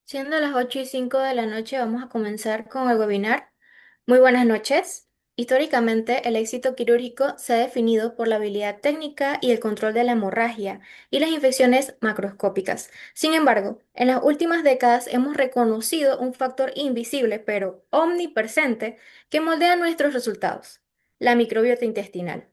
Siendo las 8:05 de la noche, vamos a comenzar con el webinar. Muy buenas noches. Históricamente, el éxito quirúrgico se ha definido por la habilidad técnica y el control de la hemorragia y las infecciones macroscópicas. Sin embargo, en las últimas décadas hemos reconocido un factor invisible pero omnipresente que moldea nuestros resultados: la microbiota intestinal.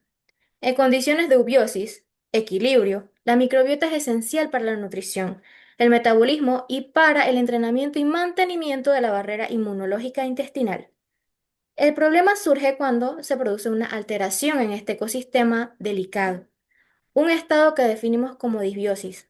En condiciones de eubiosis, equilibrio, la microbiota es esencial para la nutrición, el metabolismo y para el entrenamiento y mantenimiento de la barrera inmunológica intestinal. El problema surge cuando se produce una alteración en este ecosistema delicado, un estado que definimos como disbiosis.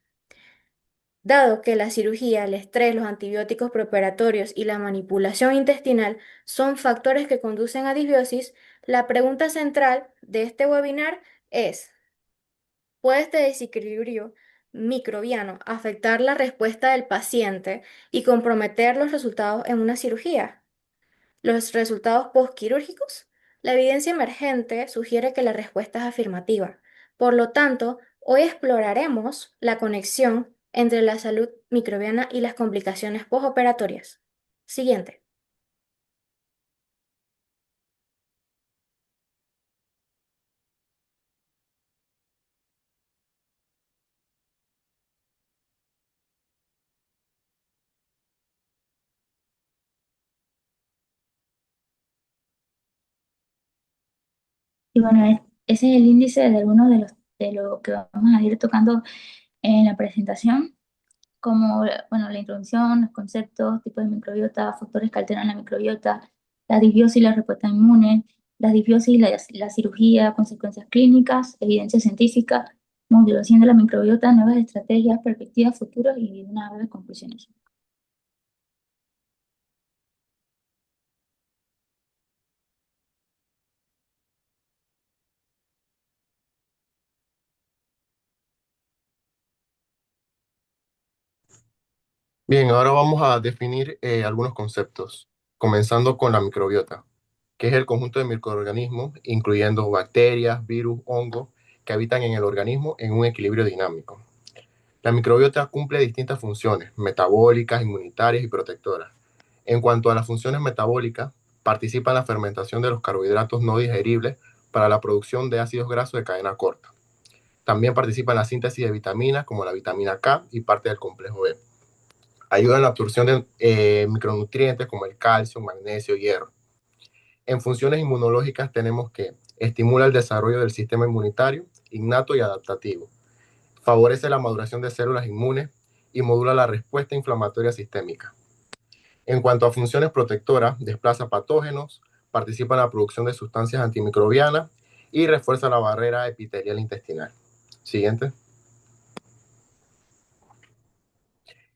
Dado que la cirugía, el estrés, los antibióticos preoperatorios y la manipulación intestinal son factores que conducen a disbiosis, la pregunta central de este webinar es: ¿puede este desequilibrio microbiano afectar la respuesta del paciente y comprometer los resultados en una cirugía? ¿Los resultados postquirúrgicos? La evidencia emergente sugiere que la respuesta es afirmativa. Por lo tanto, hoy exploraremos la conexión entre la salud microbiana y las complicaciones postoperatorias. Siguiente. Y bueno, ese es el índice de algunos de lo que vamos a ir tocando en la presentación, como bueno, la introducción, los conceptos, tipos de microbiota, factores que alteran la microbiota, la disbiosis y la respuesta inmune, la disbiosis y la cirugía, consecuencias clínicas, evidencia científica, modulación de la microbiota, nuevas estrategias, perspectivas futuras y unas breves conclusiones. Bien, ahora vamos a definir algunos conceptos, comenzando con la microbiota, que es el conjunto de microorganismos, incluyendo bacterias, virus, hongos, que habitan en el organismo en un equilibrio dinámico. La microbiota cumple distintas funciones, metabólicas, inmunitarias y protectoras. En cuanto a las funciones metabólicas, participa en la fermentación de los carbohidratos no digeribles para la producción de ácidos grasos de cadena corta. También participa en la síntesis de vitaminas como la vitamina K y parte del complejo B. Ayuda en la absorción de micronutrientes como el calcio, magnesio, hierro. En funciones inmunológicas tenemos que estimula el desarrollo del sistema inmunitario innato y adaptativo, favorece la maduración de células inmunes y modula la respuesta inflamatoria sistémica. En cuanto a funciones protectoras, desplaza patógenos, participa en la producción de sustancias antimicrobianas y refuerza la barrera epitelial intestinal. Siguiente.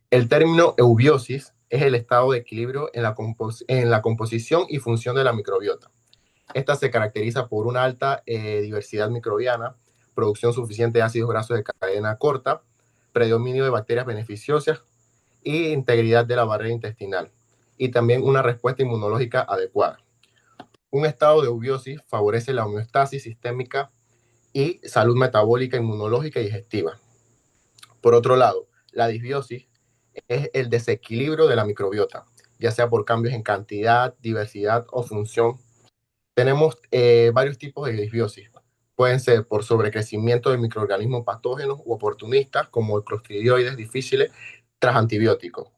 El término eubiosis es el estado de equilibrio en la composición y función de la microbiota. Esta se caracteriza por una alta diversidad microbiana, producción suficiente de ácidos grasos de cadena corta, predominio de bacterias beneficiosas y integridad de la barrera intestinal, y también una respuesta inmunológica adecuada. Un estado de eubiosis favorece la homeostasis sistémica y salud metabólica, inmunológica y digestiva. Por otro lado, la disbiosis es el desequilibrio de la microbiota, ya sea por cambios en cantidad, diversidad o función. Tenemos varios tipos de disbiosis. Pueden ser por sobrecrecimiento de microorganismos patógenos u oportunistas, como el clostridioides difíciles tras antibióticos.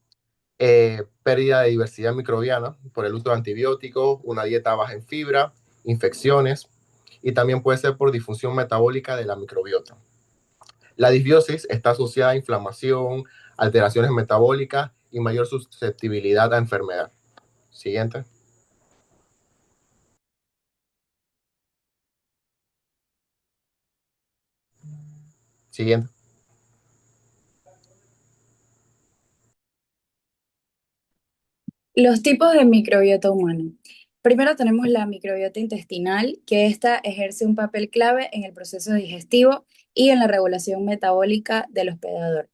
Pérdida de diversidad microbiana por el uso de antibióticos, una dieta baja en fibra, infecciones, y también puede ser por disfunción metabólica de la microbiota. La disbiosis está asociada a inflamación, alteraciones metabólicas y mayor susceptibilidad a enfermedad. Siguiente. Siguiente. Los tipos de microbiota humana. Primero tenemos la microbiota intestinal, que ésta ejerce un papel clave en el proceso digestivo y en la regulación metabólica del hospedador.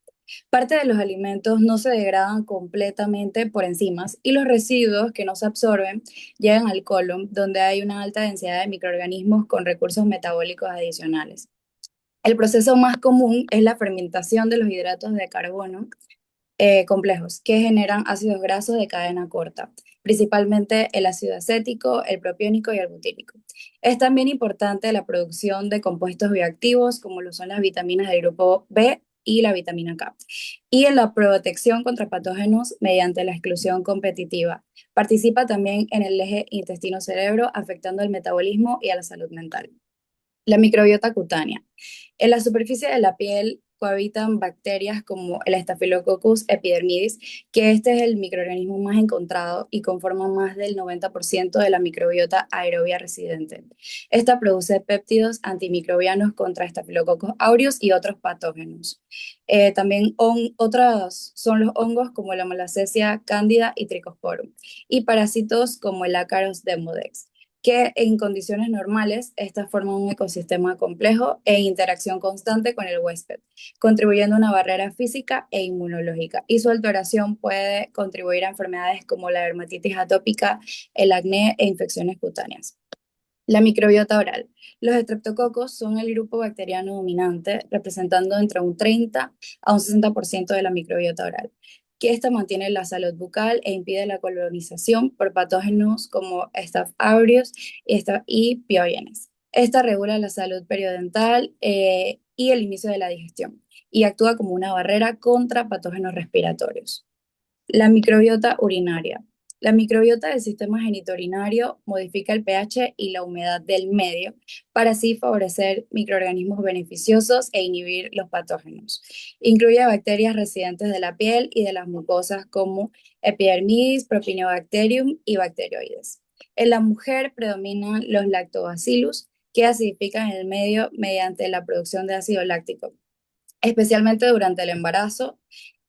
Parte de los alimentos no se degradan completamente por enzimas y los residuos que no se absorben llegan al colon, donde hay una alta densidad de microorganismos con recursos metabólicos adicionales. El proceso más común es la fermentación de los hidratos de carbono complejos que generan ácidos grasos de cadena corta, principalmente el ácido acético, el propiónico y el butírico. Es también importante la producción de compuestos bioactivos como lo son las vitaminas del grupo B y la vitamina K, y en la protección contra patógenos mediante la exclusión competitiva. Participa también en el eje intestino-cerebro, afectando el metabolismo y a la salud mental. La microbiota cutánea. En la superficie de la piel cohabitan bacterias como el Staphylococcus epidermidis, que este es el microorganismo más encontrado y conforma más del 90% de la microbiota aerobia residente. Esta produce péptidos antimicrobianos contra Staphylococcus aureus y otros patógenos. También otros son los hongos como la Malassezia cándida y Trichosporum, y parásitos como el Ácaros demodex, que en condiciones normales estas forman un ecosistema complejo e interacción constante con el huésped, contribuyendo a una barrera física e inmunológica. Y su alteración puede contribuir a enfermedades como la dermatitis atópica, el acné e infecciones cutáneas. La microbiota oral. Los estreptococos son el grupo bacteriano dominante, representando entre un 30 a un 60% de la microbiota oral, que esta mantiene la salud bucal e impide la colonización por patógenos como Staph aureus y Piógenes. Esta regula la salud periodontal y el inicio de la digestión, y actúa como una barrera contra patógenos respiratorios. La microbiota urinaria. La microbiota del sistema genitourinario modifica el pH y la humedad del medio para así favorecer microorganismos beneficiosos e inhibir los patógenos. Incluye bacterias residentes de la piel y de las mucosas como Epidermidis, Propionibacterium y bacteroides. En la mujer predominan los lactobacillus, que acidifican el medio mediante la producción de ácido láctico, especialmente durante el embarazo,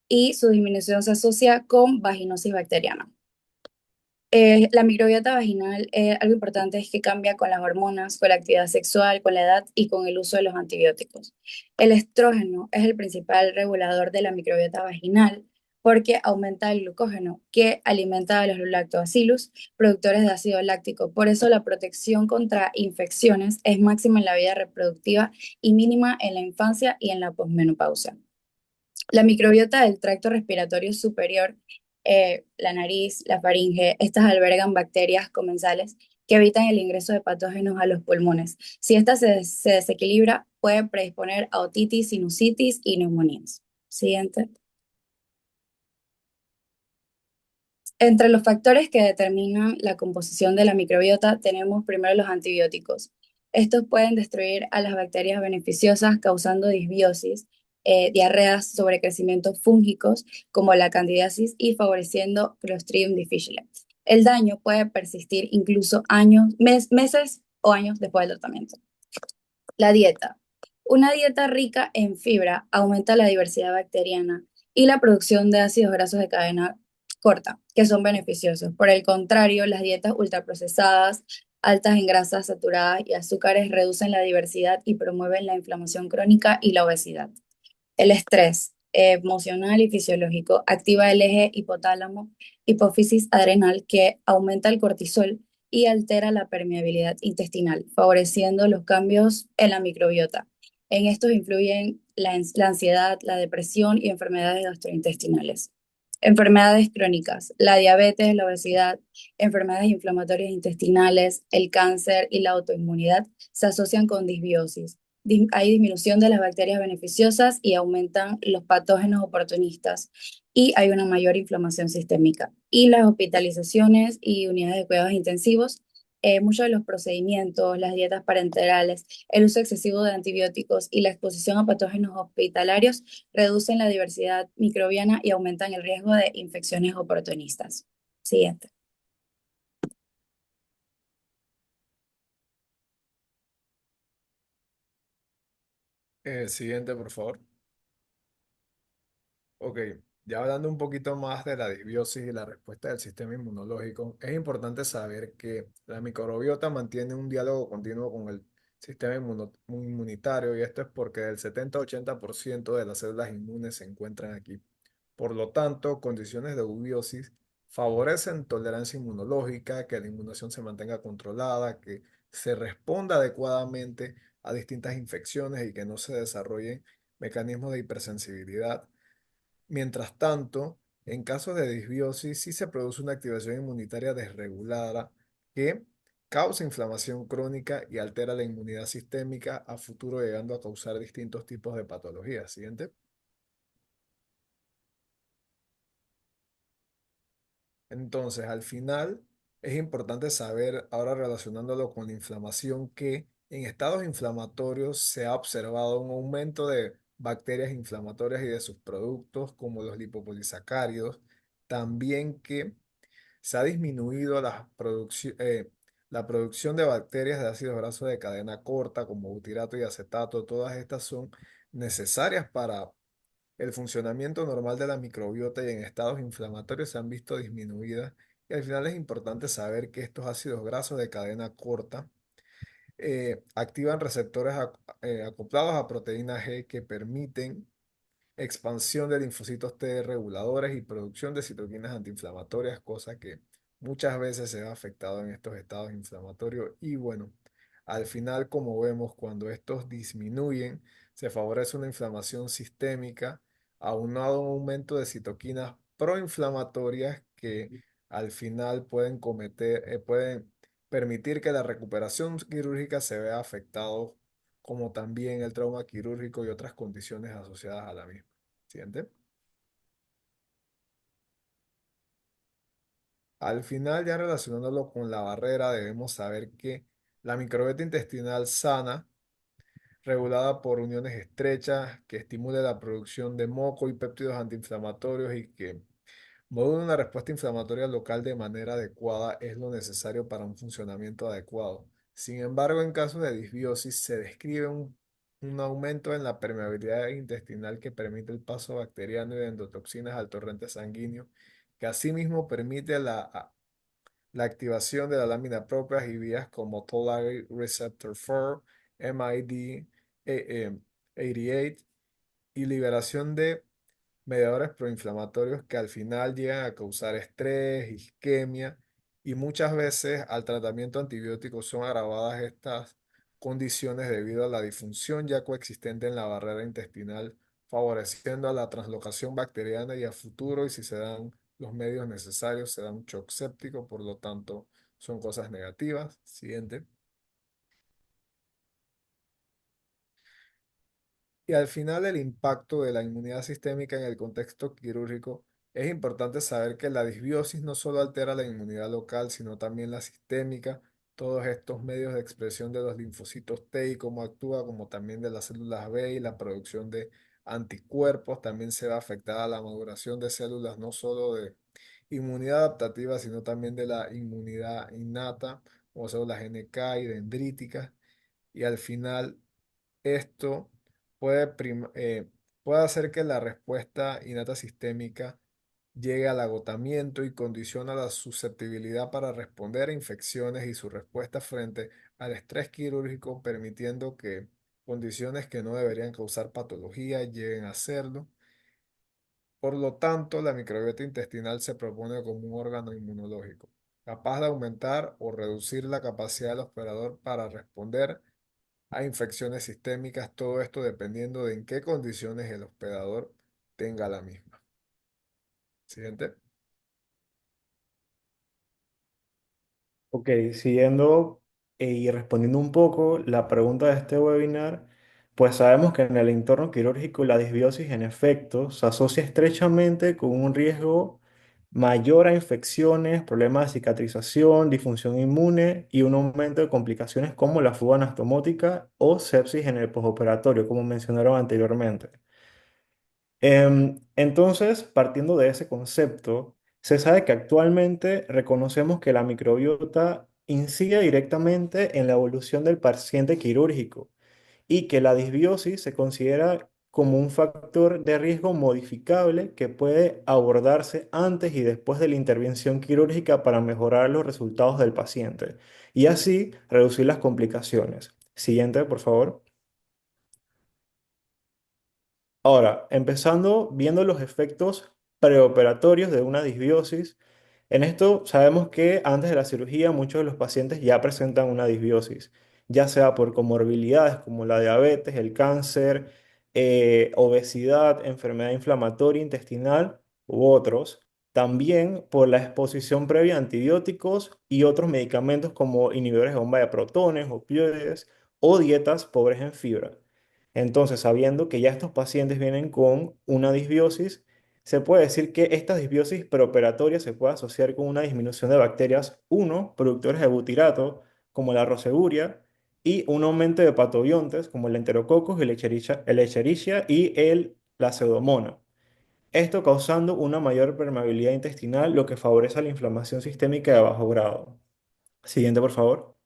y su disminución se asocia con vaginosis bacteriana. La microbiota vaginal, algo importante es que cambia con las hormonas, con la actividad sexual, con la edad y con el uso de los antibióticos. El estrógeno es el principal regulador de la microbiota vaginal porque aumenta el glucógeno que alimenta a los lactobacillus, productores de ácido láctico. Por eso la protección contra infecciones es máxima en la vida reproductiva y mínima en la infancia y en la posmenopausia. La microbiota del tracto respiratorio superior, la nariz, la faringe, estas albergan bacterias comensales que evitan el ingreso de patógenos a los pulmones. Si esta se desequilibra, puede predisponer a otitis, sinusitis y neumonías. Siguiente. Entre los factores que determinan la composición de la microbiota tenemos primero los antibióticos. Estos pueden destruir a las bacterias beneficiosas causando disbiosis, diarreas, sobrecrecimientos fúngicos como la candidiasis y favoreciendo Clostridium difficile. El daño puede persistir incluso meses o años después del tratamiento. La dieta. Una dieta rica en fibra aumenta la diversidad bacteriana y la producción de ácidos grasos de cadena corta, que son beneficiosos. Por el contrario, las dietas ultraprocesadas, altas en grasas saturadas y azúcares reducen la diversidad y promueven la inflamación crónica y la obesidad. El estrés emocional y fisiológico activa el eje hipotálamo, hipófisis adrenal, que aumenta el cortisol y altera la permeabilidad intestinal, favoreciendo los cambios en la microbiota. En estos influyen la ansiedad, la depresión y enfermedades gastrointestinales. Enfermedades crónicas, la diabetes, la obesidad, enfermedades inflamatorias intestinales, el cáncer y la autoinmunidad se asocian con disbiosis. Hay disminución de las bacterias beneficiosas y aumentan los patógenos oportunistas, y hay una mayor inflamación sistémica. Y las hospitalizaciones y unidades de cuidados intensivos, muchos de los procedimientos, las dietas parenterales, el uso excesivo de antibióticos y la exposición a patógenos hospitalarios reducen la diversidad microbiana y aumentan el riesgo de infecciones oportunistas. Siguiente. Siguiente, por favor. Ok, ya hablando un poquito más de la disbiosis y la respuesta del sistema inmunológico, es importante saber que la microbiota mantiene un diálogo continuo con el sistema inmunitario, y esto es porque el 70-80% de las células inmunes se encuentran aquí. Por lo tanto, condiciones de eubiosis favorecen tolerancia inmunológica, que la inmunización se mantenga controlada, que se responda adecuadamente a distintas infecciones y que no se desarrollen mecanismos de hipersensibilidad. Mientras tanto, en casos de disbiosis sí se produce una activación inmunitaria desregulada que causa inflamación crónica y altera la inmunidad sistémica a futuro, llegando a causar distintos tipos de patologías. Siguiente. Entonces, al final, es importante saber, ahora relacionándolo con la inflamación, que en estados inflamatorios se ha observado un aumento de bacterias inflamatorias y de sus productos, como los lipopolisacáridos. También que se ha disminuido la producción de bacterias de ácidos grasos de cadena corta, como butirato y acetato. Todas estas son necesarias para el funcionamiento normal de la microbiota y en estados inflamatorios se han visto disminuidas. Y al final es importante saber que estos ácidos grasos de cadena corta activan receptores acoplados a proteína G que permiten expansión de linfocitos T reguladores y producción de citoquinas antiinflamatorias, cosa que muchas veces se ve afectado en estos estados inflamatorios. Y bueno, al final, como vemos, cuando estos disminuyen, se favorece una inflamación sistémica, aunado a un aumento de citoquinas proinflamatorias que al final pueden permitir que la recuperación quirúrgica se vea afectado, como también el trauma quirúrgico y otras condiciones asociadas a la misma. Siguiente. Al final, ya relacionándolo con la barrera, debemos saber que la microbiota intestinal sana, regulada por uniones estrechas, que estimule la producción de moco y péptidos antiinflamatorios y que modula una respuesta inflamatoria local de manera adecuada, es lo necesario para un funcionamiento adecuado. Sin embargo, en casos de disbiosis se describe un aumento en la permeabilidad intestinal que permite el paso bacteriano y de endotoxinas al torrente sanguíneo, que asimismo permite la activación de la lámina propia y vías como Toll-like Receptor 4, MID 88 y liberación de mediadores proinflamatorios que al final llegan a causar estrés, isquemia y muchas veces al tratamiento antibiótico son agravadas estas condiciones debido a la disfunción ya coexistente en la barrera intestinal, favoreciendo a la translocación bacteriana y a futuro, y si se dan los medios necesarios, se da un shock séptico, por lo tanto son cosas negativas. Siguiente. Y al final, el impacto de la inmunidad sistémica en el contexto quirúrgico. Es importante saber que la disbiosis no solo altera la inmunidad local, sino también la sistémica, todos estos medios de expresión de los linfocitos T y cómo actúa, como también de las células B y la producción de anticuerpos. También se va a afectar a la maduración de células, no solo de inmunidad adaptativa, sino también de la inmunidad innata, o células NK y dendríticas. Y al final, esto puede hacer que la respuesta innata sistémica llegue al agotamiento y condiciona la susceptibilidad para responder a infecciones y su respuesta frente al estrés quirúrgico, permitiendo que condiciones que no deberían causar patología lleguen a hacerlo. Por lo tanto, la microbiota intestinal se propone como un órgano inmunológico, capaz de aumentar o reducir la capacidad del hospedador para responder a infecciones sistémicas, todo esto dependiendo de en qué condiciones el hospedador tenga la misma. Siguiente. Ok, siguiendo y respondiendo un poco la pregunta de este webinar, pues sabemos que en el entorno quirúrgico la disbiosis en efecto se asocia estrechamente con un riesgo mayor a infecciones, problemas de cicatrización, disfunción inmune y un aumento de complicaciones como la fuga anastomótica o sepsis en el postoperatorio, como mencionaron anteriormente. Entonces, partiendo de ese concepto, se sabe que actualmente reconocemos que la microbiota incide directamente en la evolución del paciente quirúrgico y que la disbiosis se considera como un factor de riesgo modificable que puede abordarse antes y después de la intervención quirúrgica para mejorar los resultados del paciente y así reducir las complicaciones. Siguiente, por favor. Ahora, empezando viendo los efectos preoperatorios de una disbiosis. En esto sabemos que antes de la cirugía muchos de los pacientes ya presentan una disbiosis ya sea por comorbilidades como la diabetes, el cáncer, obesidad, enfermedad inflamatoria intestinal u otros. También por la exposición previa a antibióticos y otros medicamentos como inhibidores de bomba de protones, opioides o dietas pobres en fibra. Entonces, sabiendo que ya estos pacientes vienen con una disbiosis, se puede decir que esta disbiosis preoperatoria se puede asociar con una disminución de bacterias, uno, productores de butirato, como la roseburia, y un aumento de patobiontes, como el enterococcus, el Escherichia y la pseudomonas. Esto causando una mayor permeabilidad intestinal, lo que favorece la inflamación sistémica de bajo grado. Siguiente, por favor.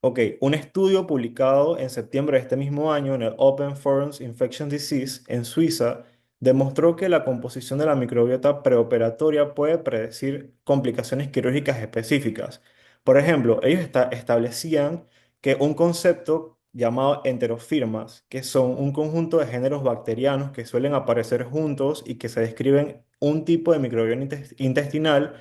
Ok, un estudio publicado en septiembre de este mismo año en el Open Forums Infection Disease en Suiza demostró que la composición de la microbiota preoperatoria puede predecir complicaciones quirúrgicas específicas. Por ejemplo, ellos establecían que un concepto llamado enterofirmas, que son un conjunto de géneros bacterianos que suelen aparecer juntos y que se describen un tipo de microbiota intestinal,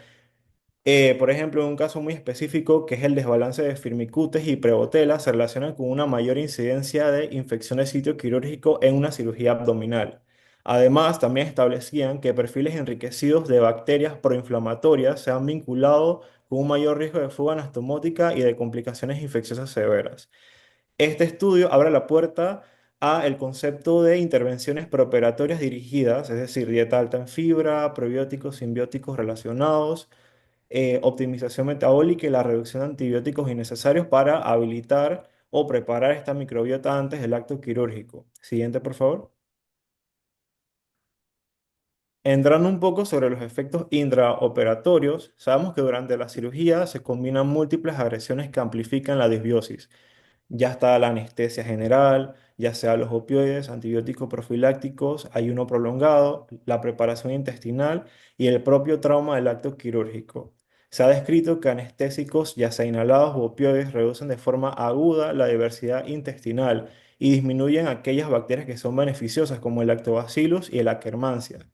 por ejemplo, en un caso muy específico, que es el desbalance de firmicutes y prevotella, se relaciona con una mayor incidencia de infección de sitio quirúrgico en una cirugía abdominal. Además, también establecían que perfiles enriquecidos de bacterias proinflamatorias se han vinculado con un mayor riesgo de fuga anastomótica y de complicaciones infecciosas severas. Este estudio abre la puerta a el concepto de intervenciones preoperatorias dirigidas, es decir, dieta alta en fibra, probióticos, simbióticos relacionados, optimización metabólica y la reducción de antibióticos innecesarios para habilitar o preparar esta microbiota antes del acto quirúrgico. Siguiente, por favor. Entrando un poco sobre los efectos intraoperatorios, sabemos que durante la cirugía se combinan múltiples agresiones que amplifican la disbiosis. Ya está la anestesia general, ya sea los opioides, antibióticos profilácticos, ayuno prolongado, la preparación intestinal y el propio trauma del acto quirúrgico. Se ha descrito que anestésicos, ya sea inhalados o opioides, reducen de forma aguda la diversidad intestinal y disminuyen aquellas bacterias que son beneficiosas, como el Lactobacillus y el Akkermansia.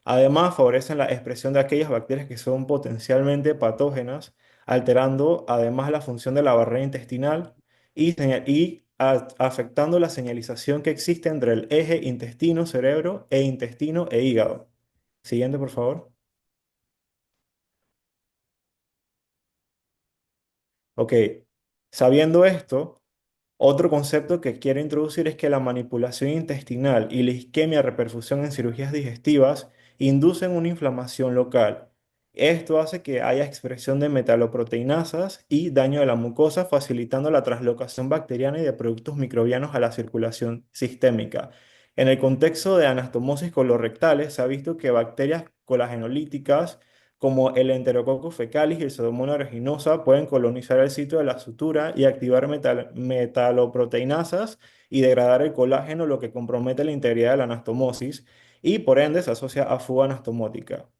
Además, favorecen la expresión de aquellas bacterias que son potencialmente patógenas, alterando además la función de la barrera intestinal y afectando la señalización que existe entre el eje intestino-cerebro e intestino e hígado. Siguiente, por favor. Ok, sabiendo esto, otro concepto que quiero introducir es que la manipulación intestinal y la isquemia reperfusión en cirugías digestivas inducen una inflamación local. Esto hace que haya expresión de metaloproteinasas y daño de la mucosa, facilitando la translocación bacteriana y de productos microbianos a la circulación sistémica. En el contexto de anastomosis colorectales, se ha visto que bacterias colagenolíticas como el Enterococcus fecalis y el Pseudomonas aeruginosa pueden colonizar el sitio de la sutura y activar metaloproteinasas y degradar el colágeno, lo que compromete la integridad de la anastomosis y por ende se asocia a fuga anastomótica.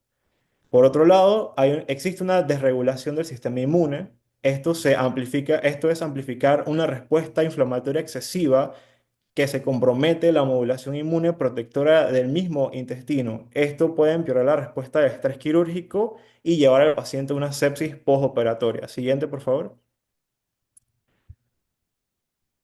Por otro lado, existe una desregulación del sistema inmune. Esto es amplificar una respuesta inflamatoria excesiva que se compromete la modulación inmune protectora del mismo intestino. Esto puede empeorar la respuesta de estrés quirúrgico y llevar al paciente a una sepsis postoperatoria. Siguiente, por favor.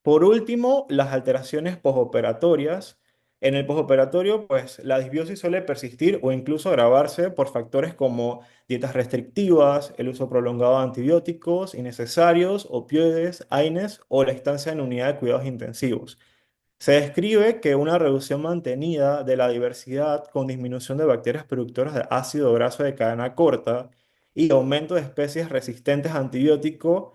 Por último, las alteraciones posoperatorias. En el posoperatorio, pues la disbiosis suele persistir o incluso agravarse por factores como dietas restrictivas, el uso prolongado de antibióticos innecesarios, opioides, AINES o la estancia en unidad de cuidados intensivos. Se describe que una reducción mantenida de la diversidad con disminución de bacterias productoras de ácido graso de cadena corta y aumento de especies resistentes a antibióticos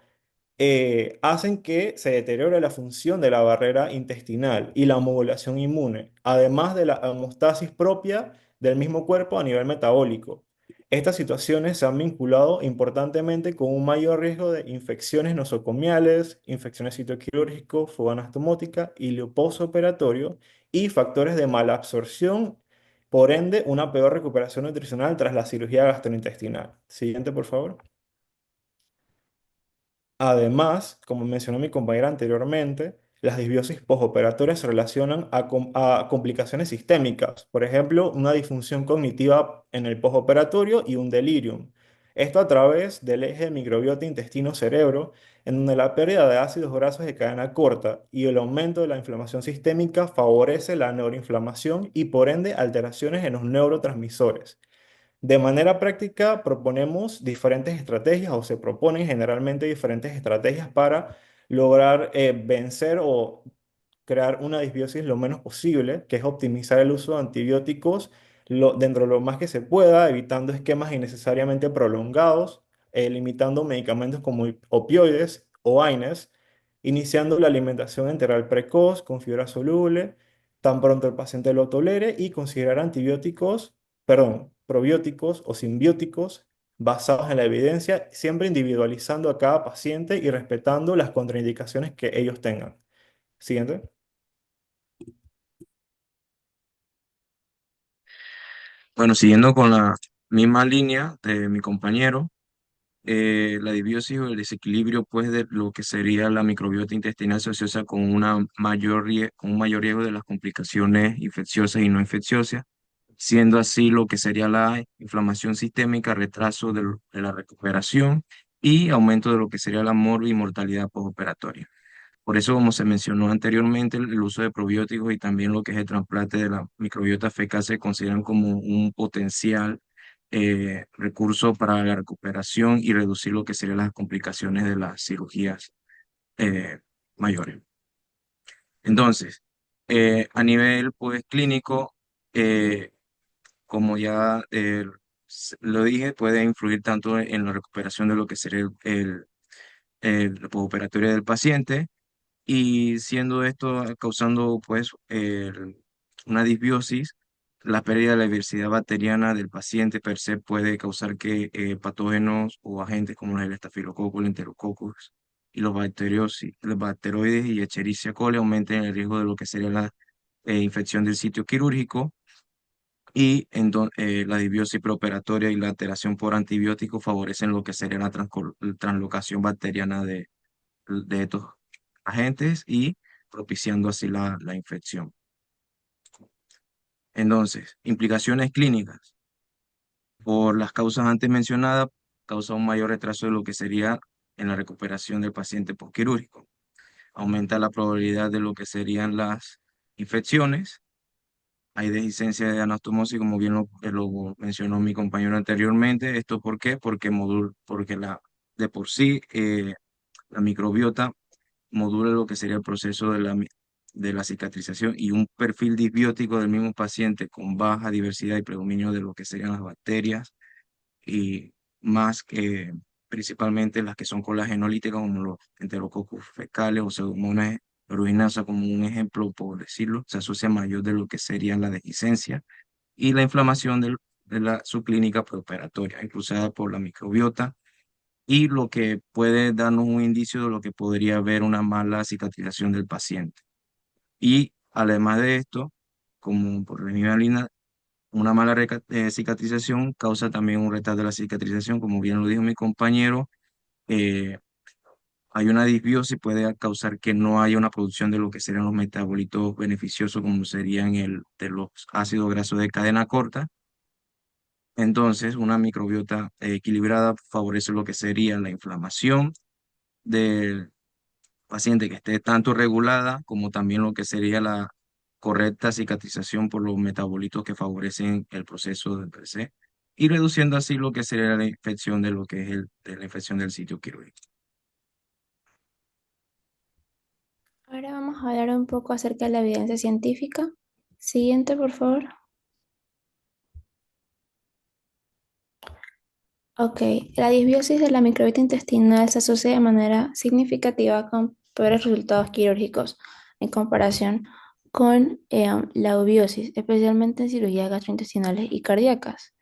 hacen que se deteriore la función de la barrera intestinal y la modulación inmune, además de la homeostasis propia del mismo cuerpo a nivel metabólico. Estas situaciones se han vinculado importantemente con un mayor riesgo de infecciones nosocomiales, infecciones citoquirúrgicas, fuga anastomótica, ilio postoperatorio y factores de malabsorción, por ende, una peor recuperación nutricional tras la cirugía gastrointestinal. Siguiente, por favor. Además, como mencionó mi compañera anteriormente, las disbiosis postoperatorias se relacionan a complicaciones sistémicas, por ejemplo, una disfunción cognitiva en el postoperatorio y un delirium. Esto a través del eje microbiota intestino-cerebro, en donde la pérdida de ácidos grasos de cadena corta y el aumento de la inflamación sistémica favorece la neuroinflamación y por ende alteraciones en los neurotransmisores. De manera práctica, proponemos diferentes estrategias o se proponen generalmente diferentes estrategias para lograr vencer o crear una disbiosis lo menos posible, que es optimizar el uso de antibióticos dentro de lo más que se pueda, evitando esquemas innecesariamente prolongados, limitando medicamentos como opioides o AINES, iniciando la alimentación enteral precoz con fibra soluble, tan pronto el paciente lo tolere, y considerar antibióticos, perdón, probióticos o simbióticos basados en la evidencia, siempre individualizando a cada paciente y respetando las contraindicaciones que ellos tengan. Siguiente. Bueno, siguiendo con la misma línea de mi compañero, la disbiosis o el desequilibrio pues, de lo que sería la microbiota intestinal se asocia con, con un mayor riesgo de las complicaciones infecciosas y no infecciosas, siendo así lo que sería la inflamación sistémica, retraso de la recuperación y aumento de lo que sería la y mortalidad postoperatoria. Por eso, como se mencionó anteriormente, el uso de probióticos y también lo que es el trasplante de la microbiota fecal se consideran como un potencial recurso para la recuperación y reducir lo que serían las complicaciones de las cirugías eh, mayores. Entonces, a nivel pues, clínico, eh, como ya lo dije, puede influir tanto en la recuperación de lo que sería el postoperatorio del paciente y siendo esto causando pues una disbiosis, la pérdida de la diversidad bacteriana del paciente per se puede causar que patógenos o agentes como el estafilococo, el enterococcus y los bacteroides y Escherichia coli aumenten el riesgo de lo que sería la infección del sitio quirúrgico y la disbiosis preoperatoria y la alteración por antibióticos favorecen lo que sería la translocación bacteriana de estos agentes y propiciando así la infección. Entonces, implicaciones clínicas. Por las causas antes mencionadas, causa un mayor retraso de lo que sería en la recuperación del paciente postquirúrgico. Aumenta la probabilidad de lo que serían las infecciones. Hay dehiscencia de anastomosis, como bien lo mencionó mi compañero anteriormente. ¿Esto por qué? Porque de por sí la microbiota modula lo que sería el proceso de la cicatrización y un perfil disbiótico del mismo paciente con baja diversidad y predominio de lo que serían las bacterias y más que principalmente las que son colagenolíticas como los enterococcus fecales o pseudomonas aeruginosa como un ejemplo, por decirlo, se asocia mayor de lo que sería la dehiscencia y la inflamación de la subclínica preoperatoria, impulsada por la microbiota y lo que puede darnos un indicio de lo que podría haber una mala cicatrización del paciente. Y además de esto, como por la misma línea, una mala cicatrización causa también un retardo de la cicatrización, como bien lo dijo mi compañero. eh, Hay una disbiosis, puede causar que no haya una producción de lo que serían los metabolitos beneficiosos, como serían de los ácidos grasos de cadena corta. Entonces, una microbiota equilibrada favorece lo que sería la inflamación del paciente que esté tanto regulada como también lo que sería la correcta cicatrización por los metabolitos que favorecen el proceso de per se y reduciendo así lo que sería la infección de lo que es de la infección del sitio quirúrgico. Ahora vamos a hablar un poco acerca de la evidencia científica. Siguiente, por favor. Ok, la disbiosis de la microbiota intestinal se asocia de manera significativa con peores resultados quirúrgicos en comparación con la eubiosis, especialmente en cirugías gastrointestinales y cardíacas.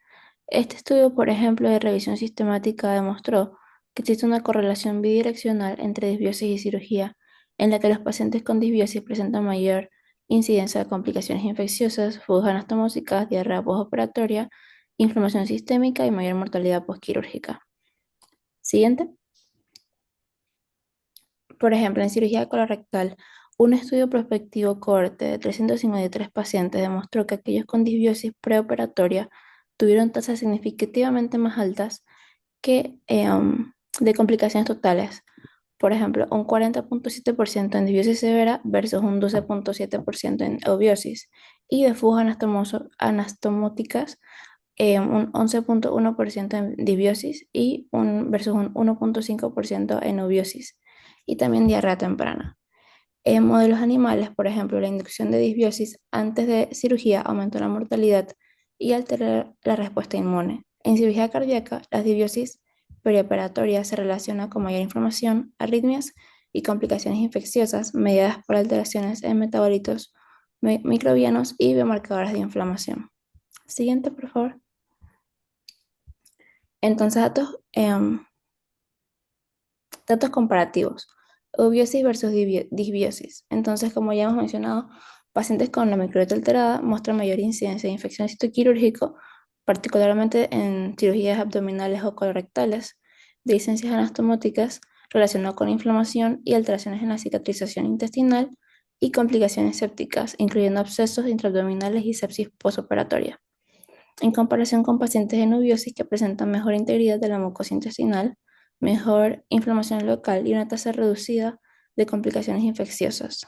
Este estudio, por ejemplo, de revisión sistemática demostró que existe una correlación bidireccional entre disbiosis y cirugía, en la que los pacientes con disbiosis presentan mayor incidencia de complicaciones infecciosas, fugas anastomósicas, diarrea postoperatoria, inflamación sistémica y mayor mortalidad postquirúrgica. Siguiente. Por ejemplo, en cirugía colorectal, un estudio prospectivo cohorte de 353 pacientes demostró que aquellos con disbiosis preoperatoria tuvieron tasas significativamente más altas de complicaciones totales. Por ejemplo, un 40,7% en disbiosis severa versus un 12,7% en eubiosis. Y de fugas anastomóticas, un 11,1% en disbiosis versus un 1,5% en eubiosis. Y también diarrea temprana. En modelos animales, por ejemplo, la inducción de disbiosis antes de cirugía aumenta la mortalidad y altera la respuesta inmune. En cirugía cardíaca, la disbiosis perioperatoria se relaciona con mayor inflamación, arritmias y complicaciones infecciosas mediadas por alteraciones en metabolitos microbianos y biomarcadores de inflamación. Siguiente, por favor. Entonces, datos comparativos. Eubiosis versus disbiosis. Entonces, como ya hemos mencionado, pacientes con la microbiota alterada muestran mayor incidencia de infección citoquirúrgico, particularmente en cirugías abdominales o colorectales, de licencias anastomóticas relacionadas con inflamación y alteraciones en la cicatrización intestinal y complicaciones sépticas, incluyendo abscesos intraabdominales y sepsis postoperatoria. En comparación con pacientes en eubiosis que presentan mejor integridad de la mucosa intestinal, mejor inflamación local y una tasa reducida de complicaciones infecciosas.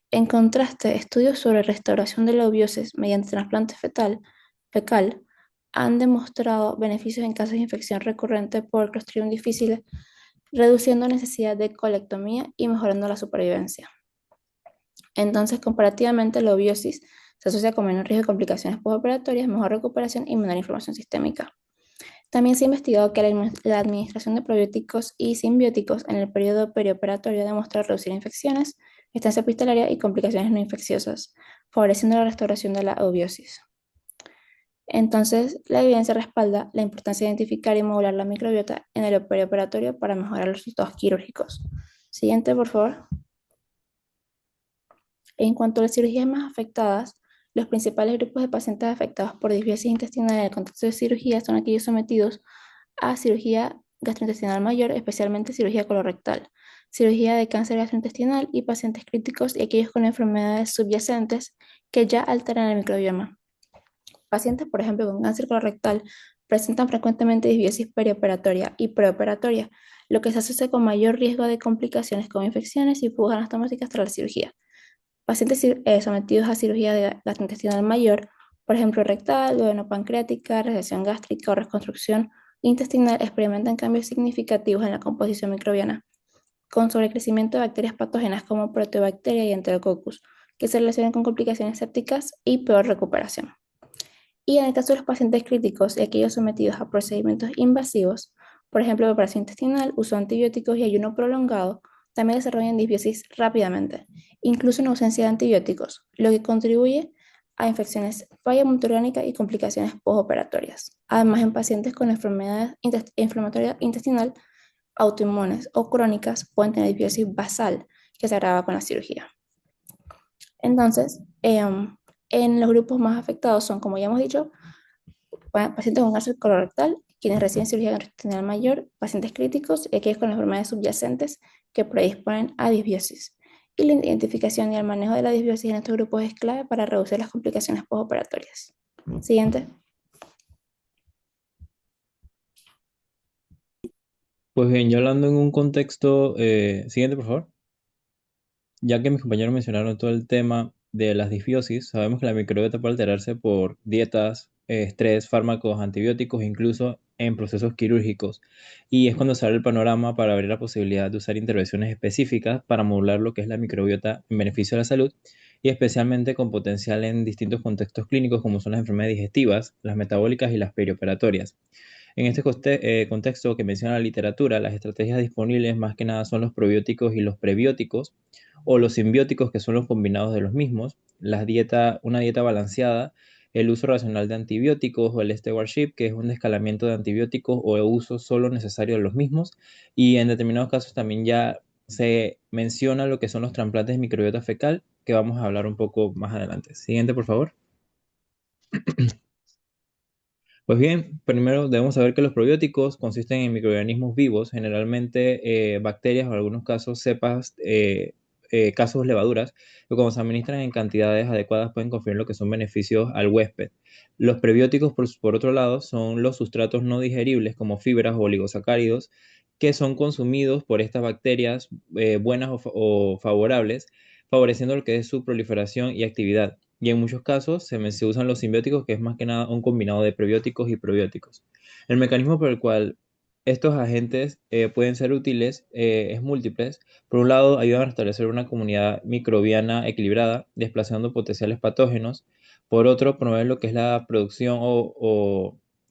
En contraste, estudios sobre restauración de la eubiosis mediante trasplante fecal han demostrado beneficios en casos de infección recurrente por Clostridium difficile, reduciendo necesidad de colectomía y mejorando la supervivencia. Entonces, comparativamente, la eubiosis se asocia con menor riesgo de complicaciones postoperatorias, mejor recuperación y menor inflamación sistémica. También se ha investigado que la administración de probióticos y simbióticos en el periodo perioperatorio demuestra reducir infecciones, estancia hospitalaria y complicaciones no infecciosas, favoreciendo la restauración de la eubiosis. Entonces, la evidencia respalda la importancia de identificar y modular la microbiota en el perioperatorio para mejorar los resultados quirúrgicos. Siguiente, por favor. En cuanto a las cirugías más afectadas, los principales grupos de pacientes afectados por disbiosis intestinal en el contexto de cirugía son aquellos sometidos a cirugía gastrointestinal mayor, especialmente cirugía colorectal, cirugía de cáncer gastrointestinal y pacientes críticos y aquellos con enfermedades subyacentes que ya alteran el microbioma. Pacientes, por ejemplo, con cáncer colorectal presentan frecuentemente disbiosis perioperatoria y preoperatoria, lo que se asocia con mayor riesgo de complicaciones como infecciones y fugas anastomáticas tras la cirugía. Pacientes sometidos a cirugía de gastrointestinal mayor, por ejemplo rectal, duodenopancreática, resección gástrica o reconstrucción intestinal, experimentan cambios significativos en la composición microbiana, con sobrecrecimiento de bacterias patógenas como Proteobacteria y Enterococcus, que se relacionan con complicaciones sépticas y peor recuperación. Y en el caso de los pacientes críticos y aquellos sometidos a procedimientos invasivos, por ejemplo, operación intestinal, uso de antibióticos y ayuno prolongado, también desarrollan disbiosis rápidamente, incluso en ausencia de antibióticos, lo que contribuye a infecciones, falla multiorgánica y complicaciones postoperatorias. Además, en pacientes con enfermedad inflamatoria intestinal autoinmunes o crónicas pueden tener disbiosis basal que se agrava con la cirugía. Entonces, en los grupos más afectados son, como ya hemos dicho, pacientes con cáncer colorectal, quienes reciben cirugía gastrointestinal mayor, pacientes críticos y aquellos con enfermedades subyacentes que predisponen a disbiosis. Y la identificación y el manejo de la disbiosis en estos grupos es clave para reducir las complicaciones postoperatorias. Siguiente. Pues bien, ya hablando en un contexto, siguiente, por favor. Ya que mis compañeros mencionaron todo el tema de las disbiosis, sabemos que la microbiota puede alterarse por dietas, estrés, fármacos, antibióticos, incluso en procesos quirúrgicos. Y es cuando se abre el panorama para abrir la posibilidad de usar intervenciones específicas para modular lo que es la microbiota en beneficio de la salud y especialmente con potencial en distintos contextos clínicos como son las enfermedades digestivas, las metabólicas y las perioperatorias. En este contexto que menciona la literatura, las estrategias disponibles más que nada son los probióticos y los prebióticos, o los simbióticos, que son los combinados de los mismos, una dieta balanceada, el uso racional de antibióticos o el stewardship, que es un escalamiento de antibióticos o el uso solo necesario de los mismos, y en determinados casos también ya se menciona lo que son los trasplantes de microbiota fecal, que vamos a hablar un poco más adelante. Siguiente, por favor. Pues bien, primero debemos saber que los probióticos consisten en microorganismos vivos, generalmente bacterias o en algunos casos cepas casos levaduras, que cuando se administran en cantidades adecuadas pueden conferir lo que son beneficios al huésped. Los prebióticos, por otro lado, son los sustratos no digeribles como fibras o oligosacáridos que son consumidos por estas bacterias buenas o favorables, favoreciendo lo que es su proliferación y actividad. Y en muchos casos se usan los simbióticos, que es más que nada un combinado de prebióticos y probióticos. El mecanismo por el cual estos agentes pueden ser útiles es múltiples. Por un lado, ayudan a restablecer una comunidad microbiana equilibrada, desplazando potenciales patógenos. Por otro, promueven lo que es la producción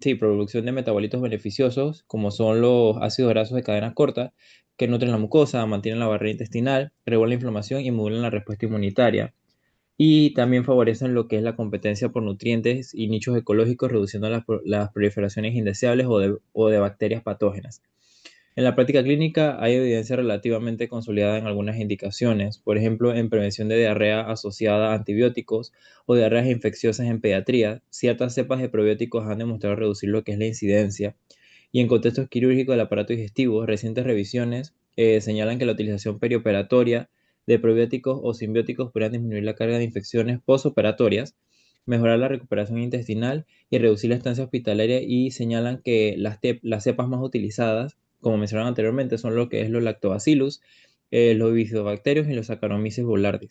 sí, producción de metabolitos beneficiosos, como son los ácidos grasos de cadena corta, que nutren la mucosa, mantienen la barrera intestinal, regulan la inflamación y modulan la respuesta inmunitaria. Y también favorecen lo que es la competencia por nutrientes y nichos ecológicos, reduciendo las proliferaciones indeseables o de bacterias patógenas. En la práctica clínica hay evidencia relativamente consolidada en algunas indicaciones, por ejemplo, en prevención de diarrea asociada a antibióticos o diarreas infecciosas en pediatría. Ciertas cepas de probióticos han demostrado reducir lo que es la incidencia. Y en contextos quirúrgicos del aparato digestivo, recientes revisiones señalan que la utilización perioperatoria de probióticos o simbióticos podrían disminuir la carga de infecciones postoperatorias, mejorar la recuperación intestinal y reducir la estancia hospitalaria, y señalan que las cepas más utilizadas, como mencionaron anteriormente, son lo que es los lactobacillus, los bifidobacterios y los Saccharomyces boulardii.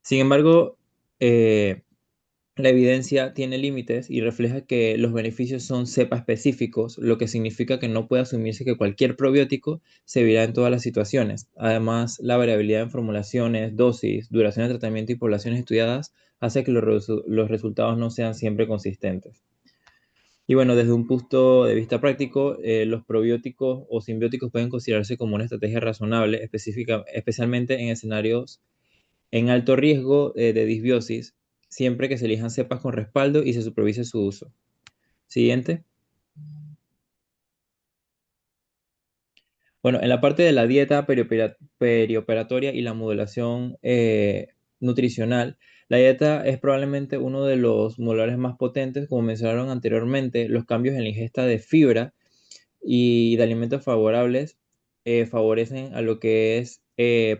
Sin embargo, la evidencia tiene límites y refleja que los beneficios son cepa específicos, lo que significa que no puede asumirse que cualquier probiótico servirá en todas las situaciones. Además, la variabilidad en formulaciones, dosis, duración de tratamiento y poblaciones estudiadas hace que los resultados no sean siempre consistentes. Y bueno, desde un punto de vista práctico, los probióticos o simbióticos pueden considerarse como una estrategia razonable, especialmente en escenarios en alto riesgo de disbiosis, siempre que se elijan cepas con respaldo y se supervise su uso. Siguiente. Bueno, en la parte de la dieta perioperatoria y la modulación nutricional, la dieta es probablemente uno de los moduladores más potentes. Como mencionaron anteriormente, los cambios en la ingesta de fibra y de alimentos favorables favorecen a lo que es,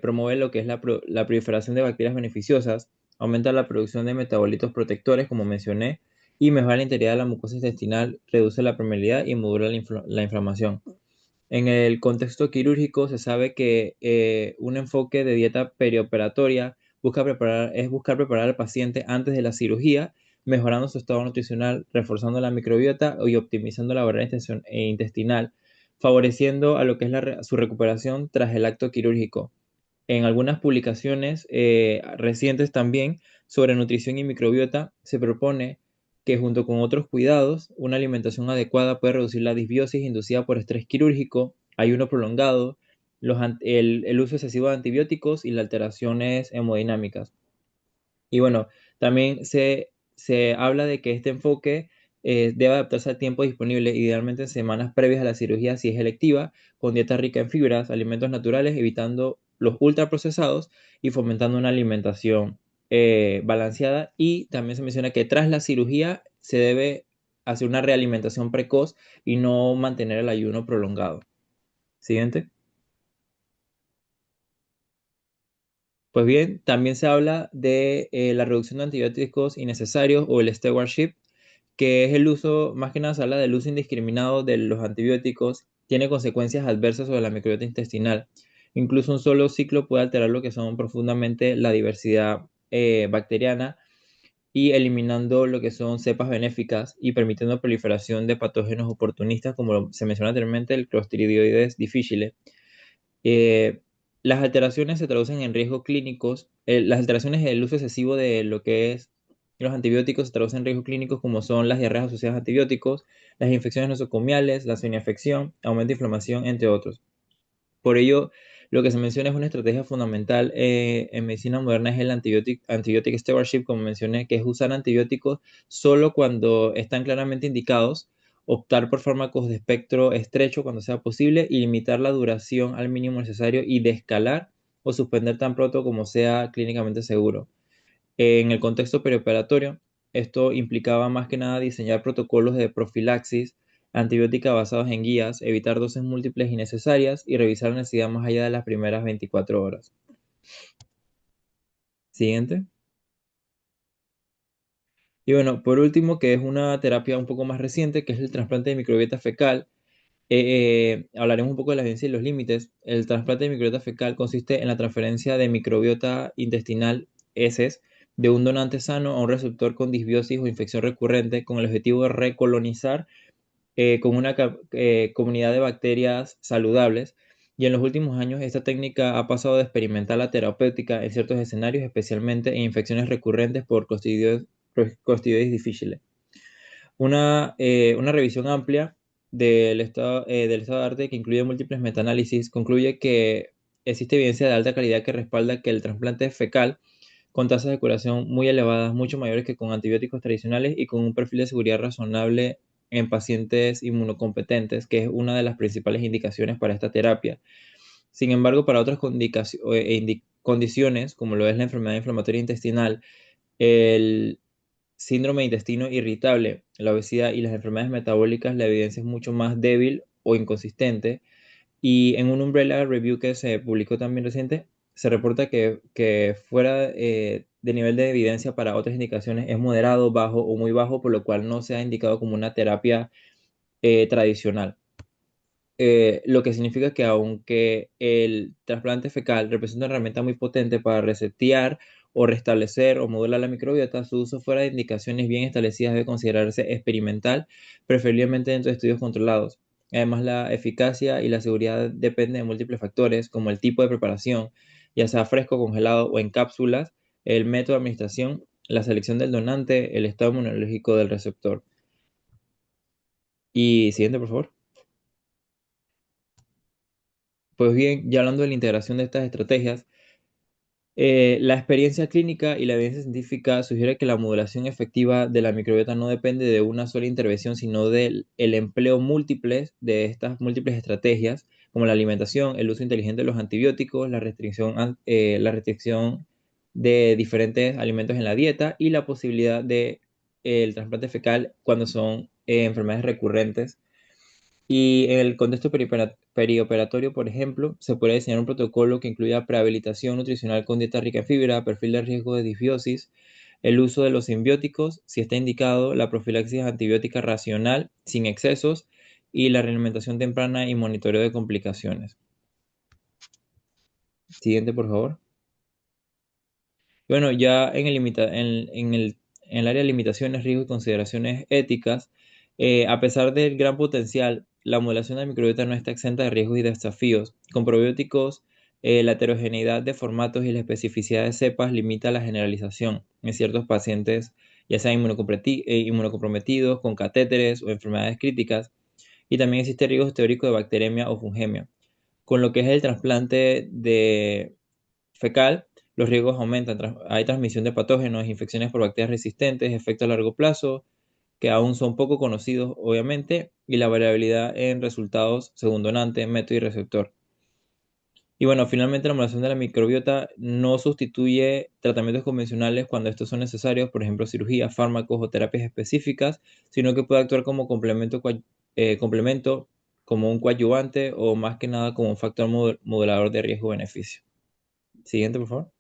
promueve lo que es la proliferación de bacterias beneficiosas, aumenta la producción de metabolitos protectores, como mencioné, y mejora la integridad de la mucosa intestinal, reduce la permeabilidad y modula la inflamación. En el contexto quirúrgico se sabe que un enfoque de dieta perioperatoria es buscar preparar al paciente antes de la cirugía, mejorando su estado nutricional, reforzando la microbiota y optimizando la barrera intestinal, favoreciendo a lo que es su recuperación tras el acto quirúrgico. En algunas publicaciones recientes también sobre nutrición y microbiota se propone que, junto con otros cuidados, una alimentación adecuada puede reducir la disbiosis inducida por estrés quirúrgico, ayuno prolongado, el uso excesivo de antibióticos y las alteraciones hemodinámicas. Y bueno, también se habla de que este enfoque debe adaptarse al tiempo disponible, idealmente en semanas previas a la cirugía si es electiva, con dieta rica en fibras, alimentos naturales, evitando los ultraprocesados y fomentando una alimentación balanceada. Y también se menciona que tras la cirugía se debe hacer una realimentación precoz y no mantener el ayuno prolongado. Siguiente. Pues bien, también se habla de la reducción de antibióticos innecesarios o el stewardship, que es el uso, más que nada se habla del uso indiscriminado de los antibióticos, tiene consecuencias adversas sobre la microbiota intestinal. Incluso un solo ciclo puede alterar lo que son profundamente la diversidad bacteriana, y eliminando lo que son cepas benéficas y permitiendo proliferación de patógenos oportunistas, como se mencionó anteriormente, el Clostridioides difficile. Eh, las alteraciones se traducen en riesgos clínicos. Las alteraciones del uso excesivo de lo que es los antibióticos se traducen en riesgos clínicos, como son las diarreas asociadas a antibióticos, las infecciones nosocomiales, la infección, aumento de inflamación, entre otros. Por ello, lo que se menciona es una estrategia fundamental en medicina moderna, es el antibiotic stewardship, como mencioné, que es usar antibióticos solo cuando están claramente indicados, optar por fármacos de espectro estrecho cuando sea posible y limitar la duración al mínimo necesario y descalar o suspender tan pronto como sea clínicamente seguro. En el contexto perioperatorio, esto implicaba más que nada diseñar protocolos de profilaxis antibiótica basados en guías, evitar dosis múltiples innecesarias y revisar la necesidad más allá de las primeras 24 horas. Siguiente. Y bueno, por último, que es una terapia un poco más reciente, que es el trasplante de microbiota fecal. Hablaremos un poco de la evidencia y los límites. El trasplante de microbiota fecal consiste en la transferencia de microbiota intestinal, heces, de un donante sano a un receptor con disbiosis o infección recurrente con el objetivo de recolonizar con una comunidad de bacterias saludables. Y en los últimos años esta técnica ha pasado de experimental a terapéutica en ciertos escenarios, especialmente en infecciones recurrentes por Clostridioides difficile. Una revisión amplia del estado de arte que incluye múltiples metaanálisis concluye que existe evidencia de alta calidad que respalda que el trasplante fecal con tasas de curación muy elevadas, mucho mayores que con antibióticos tradicionales y con un perfil de seguridad razonable en pacientes inmunocompetentes, que es una de las principales indicaciones para esta terapia. Sin embargo, para otras condiciones, como lo es la enfermedad inflamatoria intestinal, el síndrome de intestino irritable, la obesidad y las enfermedades metabólicas, la evidencia es mucho más débil o inconsistente. Y en un Umbrella Review que se publicó también reciente, se reporta que fuera de nivel de evidencia para otras indicaciones es moderado, bajo o muy bajo, por lo cual no se ha indicado como una terapia tradicional. Lo que significa que aunque el trasplante fecal representa una herramienta muy potente para resetear o restablecer o modular la microbiota, su uso fuera de indicaciones bien establecidas debe considerarse experimental, preferiblemente dentro de estudios controlados. Además, la eficacia y la seguridad dependen de múltiples factores, como el tipo de preparación, ya sea fresco, congelado o en cápsulas, el método de administración, la selección del donante, el estado inmunológico del receptor. Y siguiente, por favor. Pues bien, ya hablando de la integración de estas estrategias, la experiencia clínica y la evidencia científica sugiere que la modulación efectiva de la microbiota no depende de una sola intervención, sino del el empleo múltiple de estas múltiples estrategias, como la alimentación, el uso inteligente de los antibióticos, la restricción de diferentes alimentos en la dieta y la posibilidad de el trasplante fecal cuando son enfermedades recurrentes. Y en el contexto perioperatorio, por ejemplo, se puede diseñar un protocolo que incluya prehabilitación nutricional con dieta rica en fibra, perfil de riesgo de disbiosis, el uso de los simbióticos, si está indicado, la profilaxis antibiótica racional, sin excesos, y la realimentación temprana y monitoreo de complicaciones. Siguiente, por favor. Bueno, ya en el área de limitaciones, riesgos y consideraciones éticas, a pesar del gran potencial, la modulación de la microbiota no está exenta de riesgos y desafíos. Con probióticos, la heterogeneidad de formatos y la especificidad de cepas limita la generalización en ciertos pacientes, ya sean inmunocomprometidos, con catéteres o enfermedades críticas, y también existe riesgos teóricos de bacteremia o fungemia. Con lo que es el trasplante de fecal, los riesgos aumentan. Hay transmisión de patógenos, infecciones por bacterias resistentes, efectos a largo plazo, que aún son poco conocidos, obviamente, y la variabilidad en resultados según donante, método y receptor. Y bueno, finalmente la modulación de la microbiota no sustituye tratamientos convencionales cuando estos son necesarios, por ejemplo, cirugía, fármacos o terapias específicas, sino que puede actuar como complemento, como un coadyuvante o más que nada como un factor modulador de riesgo-beneficio. Siguiente, por favor.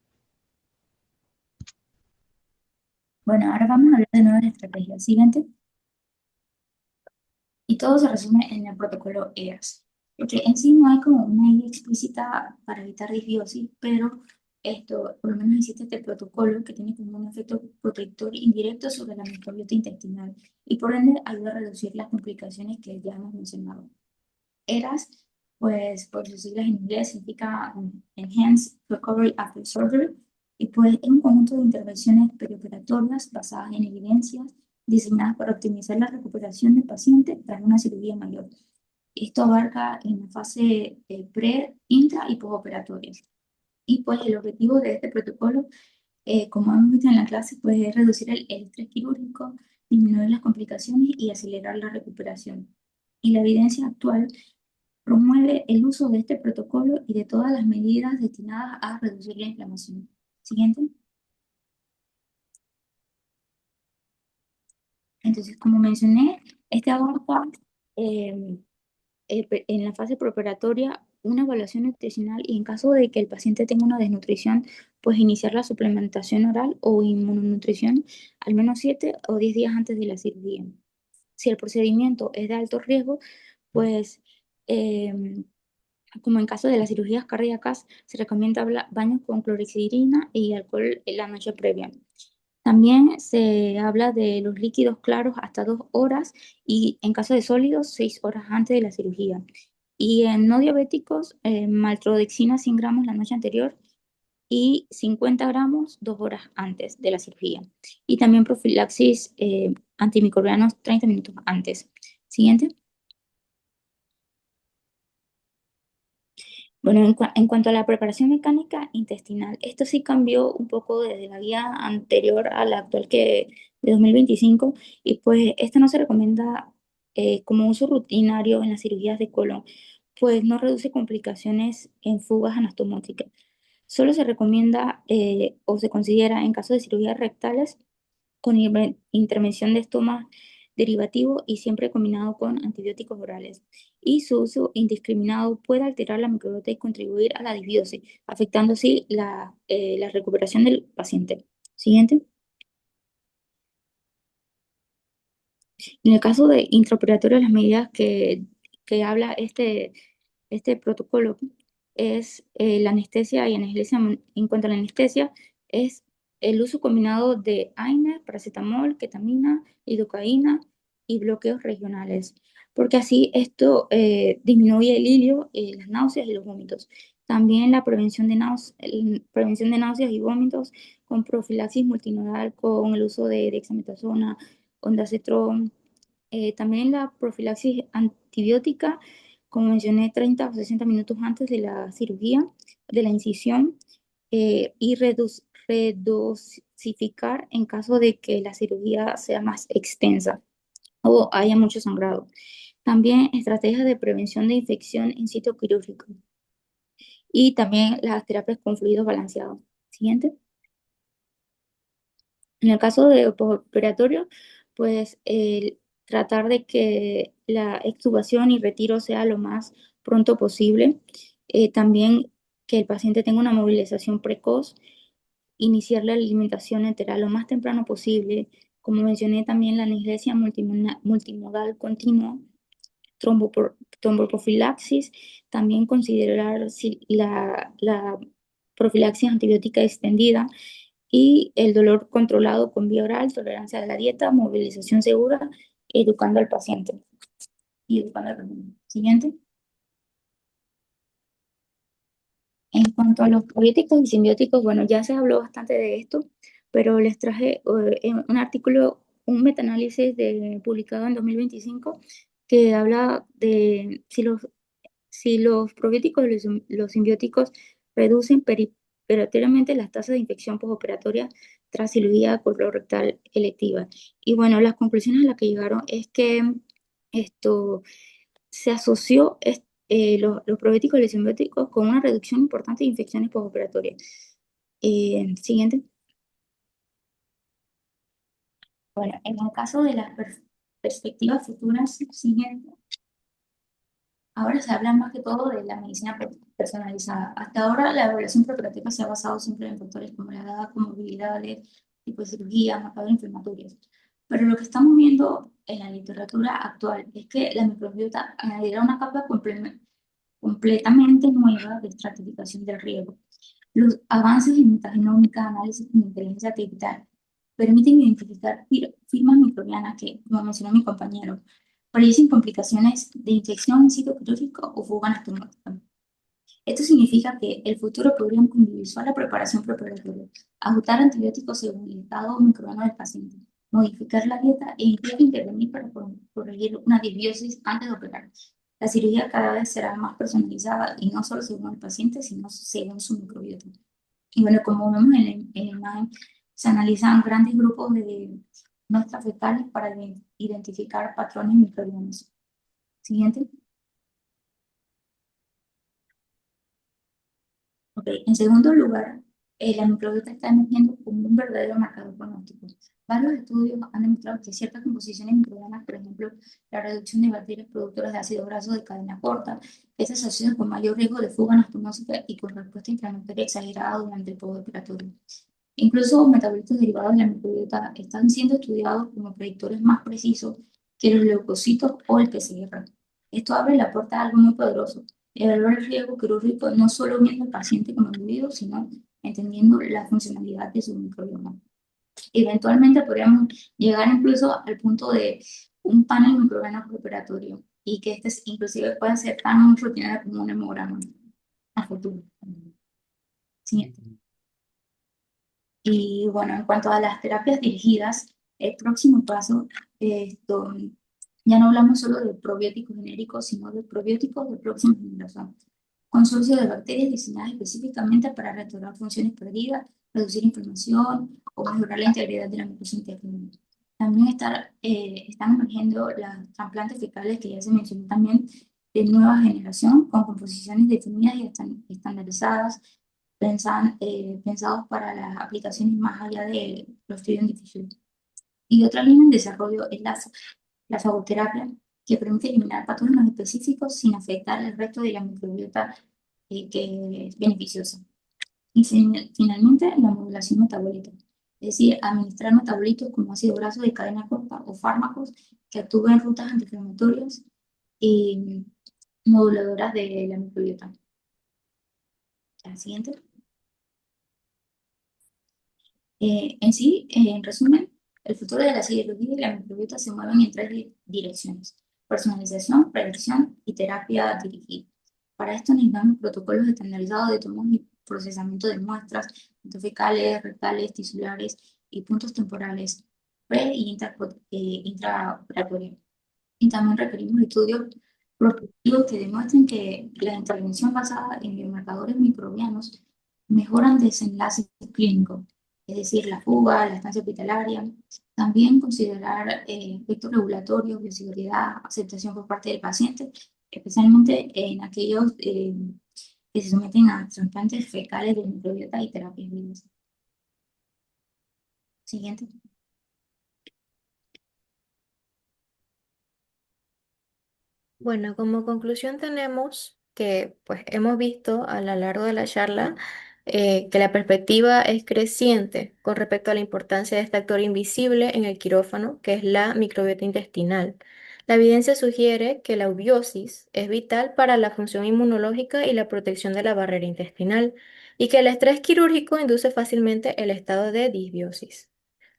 Bueno, ahora vamos a hablar de nuevas estrategias. Siguiente. Y todo se resume en el protocolo EAS. Porque en sí no hay como una guía explícita para evitar disbiosis, pero esto, por lo menos existe este protocolo que tiene como un efecto protector indirecto sobre la microbiota intestinal y por ende ayuda a reducir las complicaciones que ya hemos mencionado. ERAS, pues por sus siglas en inglés, significa Enhanced Recovery After Surgery, y pues es un conjunto de intervenciones perioperatorias basadas en evidencias diseñadas para optimizar la recuperación del paciente tras una cirugía mayor. Esto abarca en la fase pre, intra y postoperatoria. Y pues el objetivo de este protocolo, como hemos visto en la clase, pues es reducir el estrés quirúrgico, disminuir las complicaciones y acelerar la recuperación. Y la evidencia actual promueve el uso de este protocolo y de todas las medidas destinadas a reducir la inflamación. Siguiente. Entonces, como mencioné, este abarca en la fase preoperatoria una evaluación nutricional y en caso de que el paciente tenga una desnutrición, pues iniciar la suplementación oral o inmunonutrición al menos 7 o 10 días antes de la cirugía. Si el procedimiento es de alto riesgo, pues como en caso de las cirugías cardíacas, se recomienda baños con clorexidina y alcohol en la noche previa. También se habla de los líquidos claros hasta 2 horas y en caso de sólidos 6 horas antes de la cirugía. Y en no diabéticos, maltodexina 100 gramos la noche anterior y 50 gramos 2 horas antes de la cirugía. Y también profilaxis antimicrobianos 30 minutos antes. Siguiente. Bueno, en cuanto a la preparación mecánica intestinal, esto sí cambió un poco desde la guía anterior a la actual que de 2025 y pues esto no se recomienda como uso rutinario en las cirugías de colon, pues no reduce complicaciones en fugas anastomáticas. Solo se recomienda o se considera en caso de cirugías rectales con intervención de estomas derivativo y siempre combinado con antibióticos orales. Y su uso indiscriminado puede alterar la microbiota y contribuir a la disbiosis, afectando así la recuperación del paciente. Siguiente. En el caso de intraoperatorio, las medidas que habla este protocolo es la anestesia y anestesia. En cuanto a la anestesia, es el uso combinado de AINES, paracetamol, ketamina, lidocaína y bloqueos regionales, porque así esto disminuye el hilio, las náuseas y los vómitos. También la prevención de náuseas y vómitos con profilaxis multinodal con el uso de dexametasona, ondansetron. También la profilaxis antibiótica, como mencioné, 30 o 60 minutos antes de la cirugía, de la incisión, y redosificar en caso de que la cirugía sea más extensa o haya mucho sangrado. También estrategias de prevención de infección en sitio quirúrgico y también las terapias con fluidos balanceados. Siguiente. En el caso de postoperatorio, pues tratar de que la extubación y retiro sea lo más pronto posible. También que el paciente tenga una movilización precoz, iniciar la alimentación enteral lo más temprano posible. Como mencioné también la anestesia multimodal continua, tromboprofilaxis, también considerar si la profilaxis antibiótica extendida y el dolor controlado con vía oral, tolerancia a la dieta, movilización segura, educando al paciente. Y educando al paciente. Siguiente. En cuanto a los probióticos y simbióticos, bueno, ya se habló bastante de esto, pero les traje un artículo, un metaanálisis publicado en 2025 que habla de si los probióticos y los simbióticos reducen perioperatoriamente las tasas de infección postoperatoria tras cirugía colorectal electiva. Y bueno, las conclusiones a las que llegaron es que esto se asoció los probióticos y los simbióticos con una reducción importante de infecciones postoperatorias. Siguiente. Bueno, en el caso de las perspectivas futuras, siguiente. Ahora se habla más que todo de la medicina personalizada. Hasta ahora la evaluación preoperativa se ha basado siempre en factores como la edad, comorbilidades, tipo de cirugía, marcadores inflamatorios. Pero lo que estamos viendo en la literatura actual es que la microbiota añadirá una capa completamente nueva de estratificación del riesgo. Los avances en metagenómica, análisis de inteligencia artificial, permiten identificar firmas microbianas que, como mencionó mi compañero, predicen complicaciones de infección en sitio quirúrgico o fuga anastomática. Esto significa que el futuro podríamos individualizar la preparación preoperatoria, ajustar antibióticos según el estado microbiano del paciente, modificar la dieta e incluso intervenir para corregir una disbiosis antes de operar. La cirugía cada vez será más personalizada y no solo según el paciente, sino según su microbiota. Y bueno, como vemos en la imagen, se analizan grandes grupos de muestras fecales para identificar patrones microbianos. Siguiente. Ok, en segundo lugar, la microbiota está emergiendo como un verdadero marcador pronóstico. Varios estudios han demostrado que ciertas composiciones microbianas, por ejemplo, la reducción de bacterias productoras de ácido graso de cadena corta, estas se asocian con mayor riesgo de fuga anastomosis y con respuesta inflamatoria exagerada durante el postoperatorio. Incluso metabolitos derivados de la microbiota están siendo estudiados como predictores más precisos que los leucocitos o el PCR. Esto abre la puerta a algo muy poderoso: evaluar el riesgo quirúrgico no solo viendo al paciente como individuo, sino entendiendo la funcionalidad de su microbioma. Eventualmente podríamos llegar incluso al punto de un panel microbiano preoperatorio y que este inclusive pueda ser tan rutinario como un hemograma a futuro. Siguiente. Y bueno, en cuanto a las terapias dirigidas, el próximo paso, esto, ya no hablamos solo de probióticos genéricos, sino de probióticos de próxima generación. Consorcio de bacterias diseñadas específicamente para restaurar funciones perdidas, reducir inflamación o mejorar la integridad de la mucosa intestinal. También están emergiendo las trasplantes fecales que ya se mencionó también, de nueva generación, con composiciones definidas y estandarizadas, pensados para las aplicaciones más allá de los estudios difíciles. Y otra línea en desarrollo es la fagoterapia, que permite eliminar patógenos específicos sin afectar el resto de la microbiota, que es beneficiosa. Y finalmente, la modulación metabólica, es decir, administrar metabolitos como ácido graso de cadena corta o fármacos que actúen en rutas antiinflamatorias y moduladoras de la microbiota. La siguiente. En sí, en resumen, el futuro de la cirugía y la microbiota se mueven en tres direcciones: personalización, predicción y terapia dirigida. Para esto necesitamos protocolos estandarizados de toma y procesamiento de muestras, tanto fecales, rectales, tisulares y puntos temporales pre- y intraoperatorios. Y también requerimos estudios prospectivos que demuestren que la intervención basada en biomarcadores microbianos mejoran desenlaces clínicos, es decir, la fuga, la estancia hospitalaria. También considerar efectos regulatorios, bioseguridad, aceptación por parte del paciente, especialmente en aquellos que se someten a trasplantes fecales de microbiota y terapias vivas. Siguiente. Bueno, como conclusión tenemos que pues hemos visto a lo largo de la charla que la perspectiva es creciente con respecto a la importancia de este actor invisible en el quirófano, que es la microbiota intestinal. La evidencia sugiere que la eubiosis es vital para la función inmunológica y la protección de la barrera intestinal, y que el estrés quirúrgico induce fácilmente el estado de disbiosis.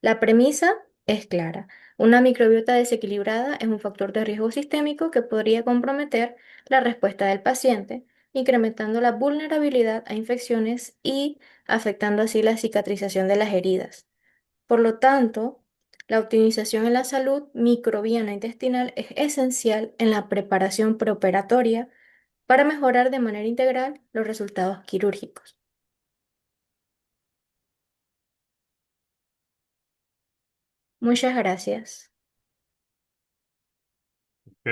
La premisa es clara. Una microbiota desequilibrada es un factor de riesgo sistémico que podría comprometer la respuesta del paciente, incrementando la vulnerabilidad a infecciones y afectando así la cicatrización de las heridas. Por lo tanto, la optimización en la salud microbiana intestinal es esencial en la preparación preoperatoria para mejorar de manera integral los resultados quirúrgicos. Muchas gracias. Ok,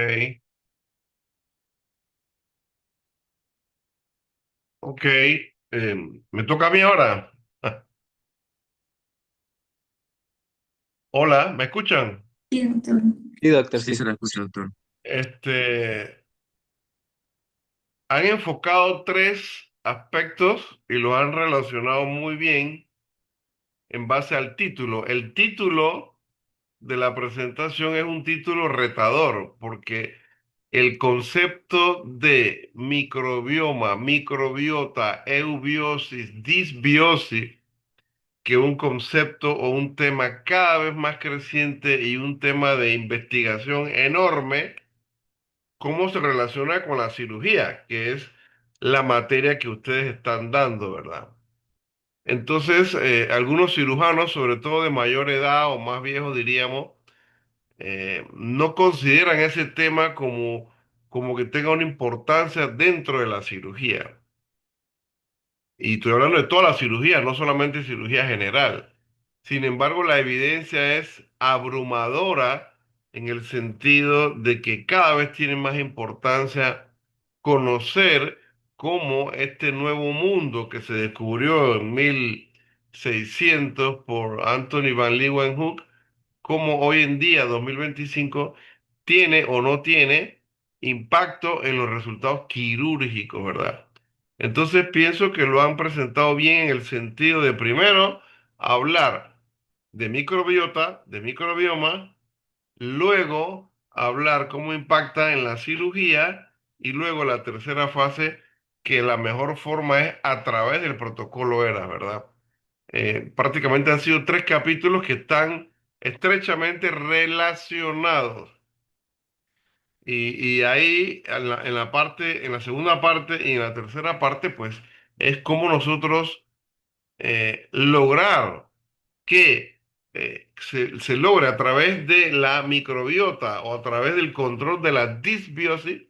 ok. Me toca a mí ahora. Hola, ¿me escuchan? Sí, doctor. Sí, doctor, Sí se sí. la escucha, doctor. Este, Han enfocado tres aspectos y lo han relacionado muy bien en base al título. El título de la presentación es un título retador porque el concepto de microbioma, microbiota, eubiosis, disbiosis, que un concepto o un tema cada vez más creciente y un tema de investigación enorme, cómo se relaciona con la cirugía, que es la materia que ustedes están dando, ¿verdad? Entonces, algunos cirujanos, sobre todo de mayor edad o más viejos, diríamos, no consideran ese tema como que tenga una importancia dentro de la cirugía. Y estoy hablando de toda la cirugía, no solamente cirugía general. Sin embargo, la evidencia es abrumadora en el sentido de que cada vez tiene más importancia conocer cómo este nuevo mundo que se descubrió en 1600 por Anthony van Leeuwenhoek cómo hoy en día, 2025, tiene o no tiene impacto en los resultados quirúrgicos, ¿verdad? Entonces pienso que lo han presentado bien en el sentido de primero hablar de microbiota, de microbioma, luego hablar cómo impacta en la cirugía y luego la tercera fase, que la mejor forma es a través del protocolo ERA, ¿verdad? Prácticamente han sido tres capítulos que están estrechamente relacionados. Y ahí en la segunda parte y en la tercera parte, pues es como nosotros lograr que se logre a través de la microbiota o a través del control de la disbiosis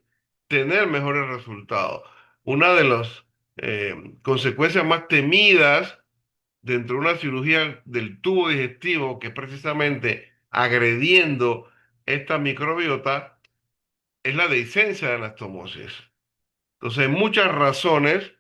tener mejores resultados. Una de las consecuencias más temidas dentro de una cirugía del tubo digestivo, que es precisamente agrediendo esta microbiota, es la dehiscencia de anastomosis. Entonces, hay muchas razones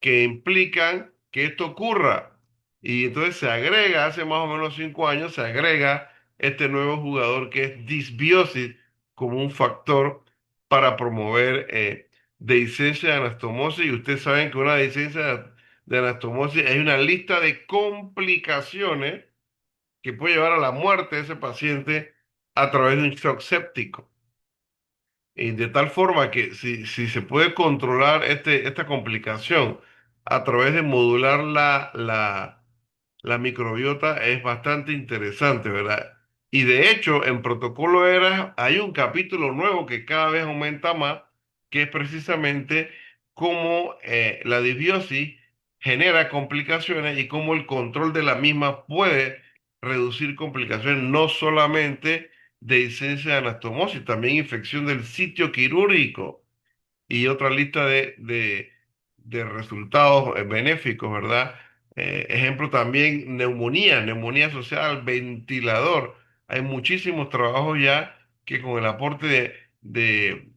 que implican que esto ocurra. Y entonces se agrega, hace más o menos 5 años, se agrega este nuevo jugador que es disbiosis como un factor para promover dehiscencia de anastomosis. Y ustedes saben que una dehiscencia de anastomosis es una lista de complicaciones que puede llevar a la muerte de ese paciente a través de un shock séptico. Y de tal forma que si se puede controlar esta complicación a través de modular la microbiota es bastante interesante, ¿verdad? Y de hecho, en Protocolo ERA hay un capítulo nuevo que cada vez aumenta más, que es precisamente cómo la disbiosis genera complicaciones y cómo el control de la misma puede reducir complicaciones, no solamente de licencia de anastomosis, también infección del sitio quirúrgico y otra lista de resultados benéficos, ¿verdad? Ejemplo también neumonía, neumonía asociada al ventilador. Hay muchísimos trabajos ya que con el aporte de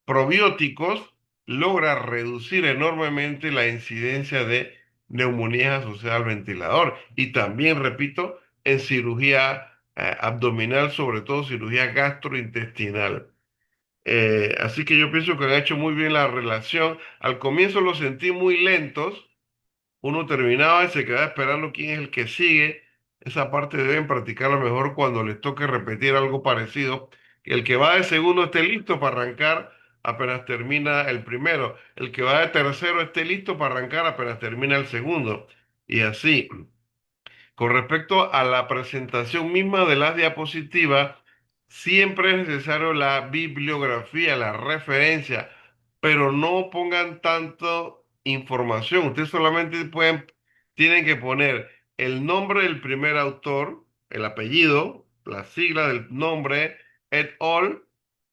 probióticos logra reducir enormemente la incidencia de neumonías asociadas al ventilador. Y también, repito, en cirugía abdominal, sobre todo cirugía gastrointestinal. Así que yo pienso que han hecho muy bien la relación. Al comienzo los sentí muy lentos, uno terminaba y se quedaba esperando quién es el que sigue. Esa parte deben practicarla mejor cuando les toque repetir algo parecido. Que el que va de segundo esté listo para arrancar apenas termina el primero. El que va de tercero esté listo para arrancar apenas termina el segundo. Y así. Con respecto a la presentación misma de las diapositivas, siempre es necesario la bibliografía, la referencia, pero no pongan tanto información. Ustedes solamente tienen que poner el nombre del primer autor, el apellido, la sigla del nombre, et al,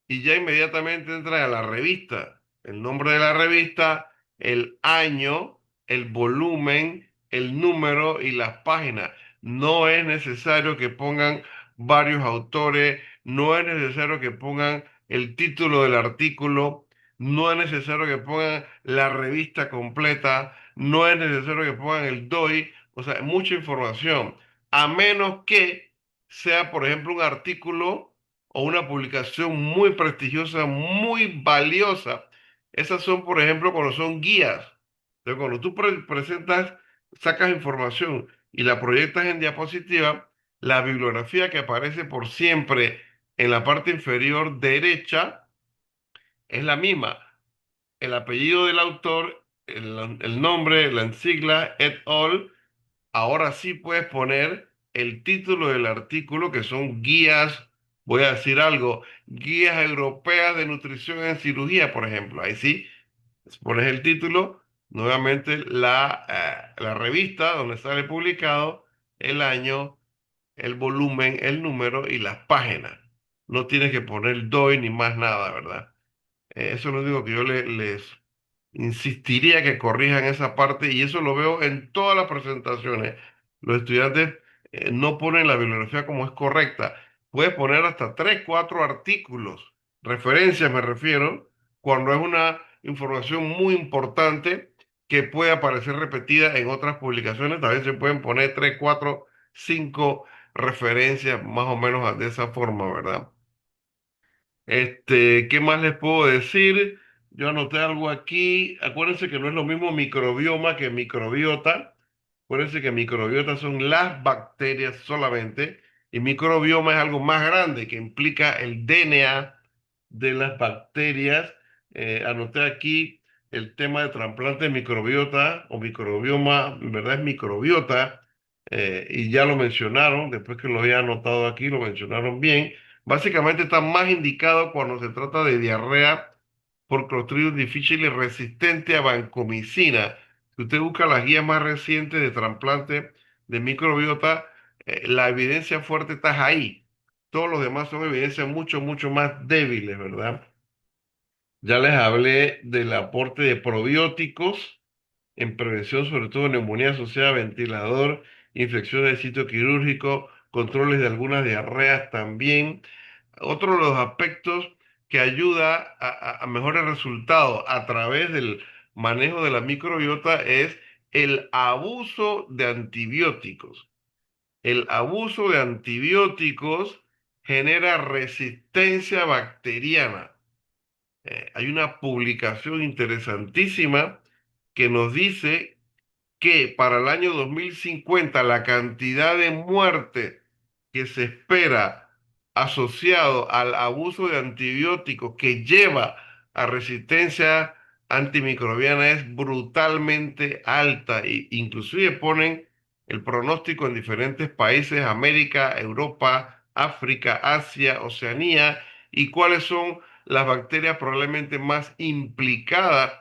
y ya inmediatamente entra a la revista. El nombre de la revista, el año, el volumen, el número y las páginas. No es necesario que pongan varios autores, no es necesario que pongan el título del artículo, no es necesario que pongan la revista completa, no es necesario que pongan el DOI, o sea, mucha información, a menos que sea, por ejemplo, un artículo o una publicación muy prestigiosa, muy valiosa. Esas son, por ejemplo, cuando son guías. Entonces, cuando tú presentas, sacas información y la proyectas en diapositiva, la bibliografía que aparece por siempre en la parte inferior derecha es la misma. El apellido del autor, el nombre, la sigla, et al. Ahora sí puedes poner el título del artículo, que son guías, voy a decir algo, guías europeas de nutrición en cirugía, por ejemplo. Ahí sí, pones el título, nuevamente la revista donde sale publicado, el año, el volumen, el número y las páginas. No tienes que poner DOI ni más nada, ¿verdad? Eso es lo único que yo les insistiría que corrijan esa parte y eso lo veo en todas las presentaciones. Los estudiantes no ponen la bibliografía como es correcta. Puedes poner hasta 3, 4 artículos, referencias me refiero, cuando es una información muy importante que puede aparecer repetida en otras publicaciones. También se pueden poner 3, 4, 5 referencia más o menos de esa forma, ¿verdad? ¿Qué más les puedo decir? Yo anoté algo aquí. Acuérdense que no es lo mismo microbioma que microbiota. Acuérdense que microbiota son las bacterias solamente y microbioma es algo más grande que implica el DNA de las bacterias. Anoté aquí el tema de trasplante de microbiota o microbioma, en verdad es microbiota, y ya lo mencionaron, después que lo había anotado aquí, lo mencionaron bien. Básicamente está más indicado cuando se trata de diarrea por Clostridium difficile resistente a vancomicina. Si usted busca las guías más recientes de trasplante de microbiota, la evidencia fuerte está ahí. Todos los demás son evidencias mucho, mucho más débiles, ¿verdad? Ya les hablé del aporte de probióticos en prevención, sobre todo neumonía asociada a ventilador, infecciones de sitio quirúrgico, controles de algunas diarreas también. Otro de los aspectos que ayuda a mejores resultados a través del manejo de la microbiota es el abuso de antibióticos. El abuso de antibióticos genera resistencia bacteriana. Hay una publicación interesantísima que nos dice que para el año 2050 la cantidad de muertes que se espera asociado al abuso de antibióticos que lleva a resistencia antimicrobiana es brutalmente alta e inclusive ponen el pronóstico en diferentes países, América, Europa, África, Asia, Oceanía, y cuáles son las bacterias probablemente más implicadas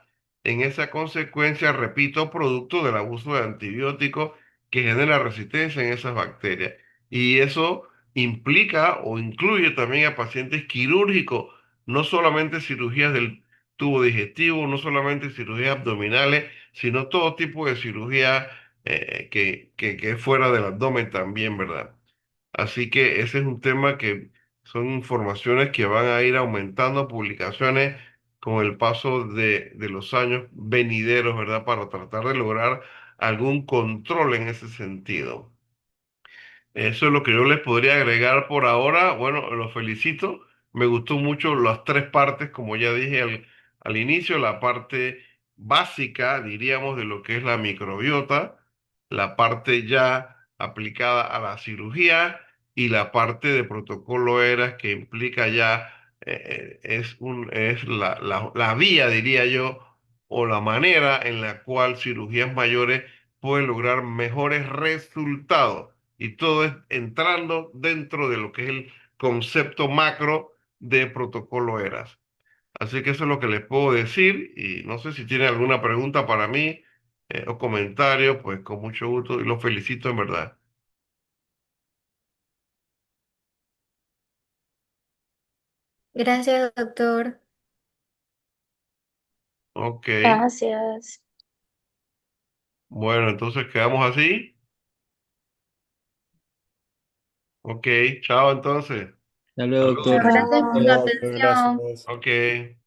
en esa consecuencia, repito, producto del abuso de antibióticos que genera resistencia en esas bacterias. Y eso implica o incluye también a pacientes quirúrgicos, no solamente cirugías del tubo digestivo, no solamente cirugías abdominales, sino todo tipo de cirugía que es fuera del abdomen también, ¿verdad? Así que ese es un tema que son informaciones que van a ir aumentando publicaciones con el paso de los años venideros, ¿verdad? Para tratar de lograr algún control en ese sentido. Eso es lo que yo les podría agregar por ahora. Bueno, los felicito. Me gustó mucho las tres partes, como ya dije al inicio, la parte básica, diríamos, de lo que es la microbiota, la parte ya aplicada a la cirugía y la parte de protocolo ERAS que implica ya, es la vía, diría yo, o la manera en la cual cirugías mayores pueden lograr mejores resultados y todo es entrando dentro de lo que es el concepto macro de protocolo ERAS. Así que eso es lo que les puedo decir y no sé si tienen alguna pregunta para mí o comentario, pues con mucho gusto y los felicito en verdad. Gracias, doctor. Ok, Gracias. bueno, entonces quedamos así. Ok, chao entonces. Hasta luego, Saludos. doctor. Gracias por su Hasta Chao. luego, doctor, atención. gracias. Ok.